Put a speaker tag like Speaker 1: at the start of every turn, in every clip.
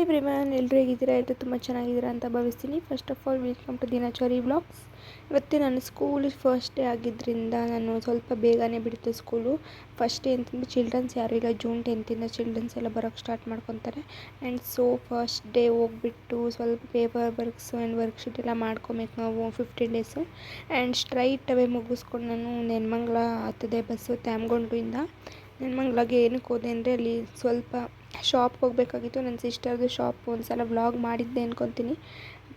Speaker 1: Everyone, ಎಲ್ಲರೂ ಹೇಗಿದ್ದೀರಾ? ಎಲ್ಲರೂ ತುಂಬ ಚೆನ್ನಾಗಿದ್ದೀರಾ ಅಂತ ಭಾವಿಸ್ತೀನಿ. First of all welcome to Dinachari blogs. ಇವತ್ತು ನನ್ನ ಸ್ಕೂಲ್ ಫಸ್ಟ್ ಡೇ ಆಗಿದ್ದರಿಂದ ನಾನು ಸ್ವಲ್ಪ ಬೇಗನೆ ಬಿಡ್ತು ಸ್ಕೂಲು. ಫಸ್ಟ್ ಡೇ ಅಂತಂದರೆ ಚಿಲ್ಡ್ರನ್ಸ್ ಯಾರೂ ಇಲ್ಲ. ಜೂನ್ 10th ಚಿಲ್ಡ್ರನ್ಸ್ ಎಲ್ಲ ಬರೋಕ್ಕೆ ಸ್ಟಾರ್ಟ್ ಮಾಡ್ಕೊತಾರೆ. ಆ್ಯಂಡ್ ಸೊ ಫಸ್ಟ್ ಡೇ ಹೋಗ್ಬಿಟ್ಟು ಸ್ವಲ್ಪ ಪೇಪರ್ ವರ್ಕ್ಸು ಆ್ಯಂಡ್ ವರ್ಕ್ಶೀಟ್ ಎಲ್ಲ ಮಾಡ್ಕೊಬೇಕು ನಾವು 15 ಡೇಸು. ಆ್ಯಂಡ್ ಸ್ಟ್ರೈಟ್ ಅವೇ ಮುಗಿಸ್ಕೊಂಡು ನಾನು ನೆನ್ಮಂಗ್ಲ ಹತ್ತದೆ ಬಸ್ಸು ತ್ಯಾಮ್ಗೊಂಡ್ರಿಂದ. ನೆನ್ಮಂಗ್ಲಾಗೆ ಏನಕ್ಕೆ ಹೋದೆ ಅಂದರೆ ಅಲ್ಲಿ ಸ್ವಲ್ಪ ಶಾಪ್ಗೆ ಹೋಗಬೇಕಾಗಿತ್ತು. ನನ್ನ ಸಿಸ್ಟರ್ದು ಶಾಪ್ ಒಂದು ಸಲ ವ್ಲಾಗ್ ಮಾಡಿದ್ದೆ ಅನ್ಕೊತೀನಿ.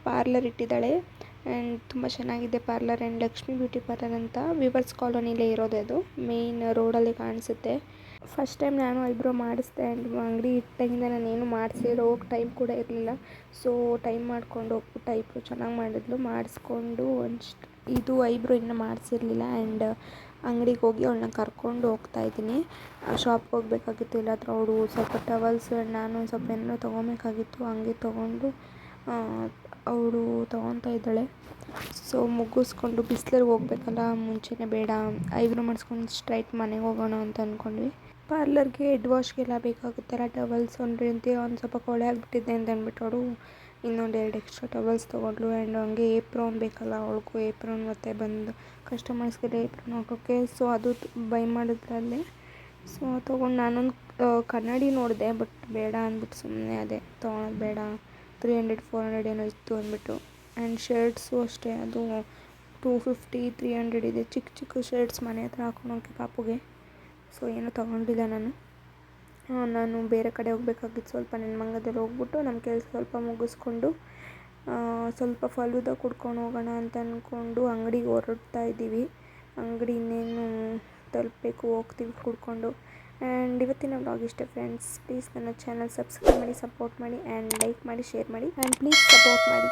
Speaker 1: ಪಾರ್ಲರ್ ಇಟ್ಟಿದ್ದಾಳೆ ಆ್ಯಂಡ್ ತುಂಬ ಚೆನ್ನಾಗಿದೆ parlour. And Lakshmi beauty parlour ಅಂತ ವಿವರ್ಸ್ ಕಾಲೋನಿಲೇ ಇರೋದು. ಅದು ಮೇಯ್ನ್ ರೋಡಲ್ಲಿ ಕಾಣಿಸುತ್ತೆ. ಫಸ್ಟ್ ಟೈಮ್ ನಾನು ಐಬ್ರೋ ಮಾಡಿಸ್ದೆ ಆ್ಯಂಡ್ ಅಂಗಡಿ ಇಟ್ಟಾಗಿಂದ ನಾನೇನು ಮಾಡಿಸಿರೋ ಹೋಗಿ ಟೈಮ್ ಕೂಡ ಇರಲಿಲ್ಲ. ಸೊ ಟೈಮ್ ಮಾಡ್ಕೊಂಡು ಹೋಗ್ಬಿಟ್ಟು ಐಬ್ರೋ ಚೆನ್ನಾಗಿ ಮಾಡಿದ್ಲು. ಮಾಡಿಸ್ಕೊಂಡು ಇದು ಐಬ್ರೋ ಇನ್ನೂ ಮಾಡಿಸಿರಲಿಲ್ಲ. ಆ್ಯಂಡ್ ಅಂಗಡಿಗೆ ಹೋಗಿ ಅವಳನ್ನ ಕರ್ಕೊಂಡು ಹೋಗ್ತಾಯಿದ್ದೀನಿ. ಶಾಪ್ಗೆ ಹೋಗಬೇಕಾಗಿತ್ತು. ಇಲ್ಲಾದರೂ ಅವಳು ಸ್ವಲ್ಪ ಟವಲ್ಸು ಆ್ಯಂಡ್ ನಾನು ಸ್ವಲ್ಪ ಏನೋ ತೊಗೊಬೇಕಾಗಿತ್ತು. ಹಂಗೆ ತೊಗೊಂಡು ಅವಳು ತೊಗೊತಾ ಇದ್ದಾಳೆ. ಸೊ ಮುಗಿಸ್ಕೊಂಡು ಬಿಸಿಲಿಗೆ ಹೋಗ್ಬೇಕಲ್ಲ, ಮುಂಚೆನೇ ಬೇಡ ಐಬ್ರೋ ಮಾಡಿಸ್ಕೊಂಡು ಸ್ಟ್ರೈಟ್ ಮನೆಗೆ ಹೋಗೋಣ ಅಂತ ಅಂದ್ಕೊಂಡ್ವಿ. ಪಾರ್ಲರ್ಗೆ ಹೆಡ್ ವಾಶ್ಗೆಲ್ಲ ಬೇಕಾಗುತ್ತಲ್ಲ ಟವಲ್ಸ್ ಒಂದು ಸ್ವಲ್ಪ ಕೊಳೆ ಆಗಿಬಿಟ್ಟಿದೆ ಅಂತ ಅಂದ್ಬಿಟ್ಟು ಅವಳು ಇನ್ನೊಂದು 2 ಎಕ್ಸ್ಟ್ರಾ ಟವಲ್ಸ್ ತೊಗೊಂಡ್ಳು. ಆ್ಯಂಡ್ ಹಂಗೆ ಏಪ್ರಾನ್ ಬೇಕಲ್ಲ ಅವಳಿಗೂ ಏಪ್ರಾನ್ ಮತ್ತು ಬಂದು ಕಸ್ಟಮರ್ಸ್ಗೆಲ್ಲ ಏಪ್ರಾನ್ ಹಾಕೋಕ್ಕೆ. ಸೊ ಅದು ಬೈ ಮಾಡಿದ್ರಲ್ಲೇ. ಸೊ ತೊಗೊಂಡು ನಾನೊಂದು ಕನ್ನಡಿ ನೋಡಿದೆ, ಬಟ್ ಬೇಡ ಅಂದ್ಬಿಟ್ಟು ಸುಮ್ಮನೆ ಅದೇ ತೊಗೊಳೋದು ಬೇಡ, 300-400 ಏನೋ ಇತ್ತು ಅಂದ್ಬಿಟ್ಟು. ಆ್ಯಂಡ್ ಶರ್ಟ್ಸು ಅಷ್ಟೇ, ಅದು 250-300 ಇದೆ. ಚಿಕ್ಕ ಚಿಕ್ಕ ಶರ್ಟ್ಸ್ ಮನೆ ಹತ್ರ ಹಾಕೊಳೋಕ್ಕೆ ಪಾಪುಗೆ. ಸೊ ಏನೂ ತೊಗೊಂಡಿಲ್ಲ ನಾನು ಬೇರೆ ಕಡೆ ಹೋಗಬೇಕಾಗಿತ್ತು. ಸ್ವಲ್ಪ ನೆನ್ಮಂಗಲದಲ್ಲಿ ಹೋಗ್ಬಿಟ್ಟು ನಮ್ಮ ಕೆಲಸ ಸ್ವಲ್ಪ ಮುಗಿಸ್ಕೊಂಡು ಸ್ವಲ್ಪ ಫಲೂದ ಕುಡ್ಕೊಂಡು ಹೋಗೋಣ ಅಂತ ಅಂದ್ಕೊಂಡು ಅಂಗಡಿಗೆ ಹೊರಡ್ತಾ ಇದ್ದೀವಿ. ಅಂಗಡಿ ಇನ್ನೇನು ತಲುಪಬೇಕು, ಹೋಗ್ತೀವಿ ಕುಡ್ಕೊಂಡು. ಆ್ಯಂಡ್ ಇವತ್ತಿನ ವ್ಲಾಗ್ ಇಷ್ಟ ಫ್ರೆಂಡ್ಸ್. ಪ್ಲೀಸ್ ನನ್ನ ಚಾನಲ್ ಸಬ್ಸ್ಕ್ರೈಬ್ ಮಾಡಿ, ಸಪೋರ್ಟ್ ಮಾಡಿ ಆ್ಯಂಡ್ ಲೈಕ್ ಮಾಡಿ, ಶೇರ್ ಮಾಡಿ ಆ್ಯಂಡ್ ಪ್ಲೀಸ್ ಸಪೋರ್ಟ್ ಮಾಡಿ.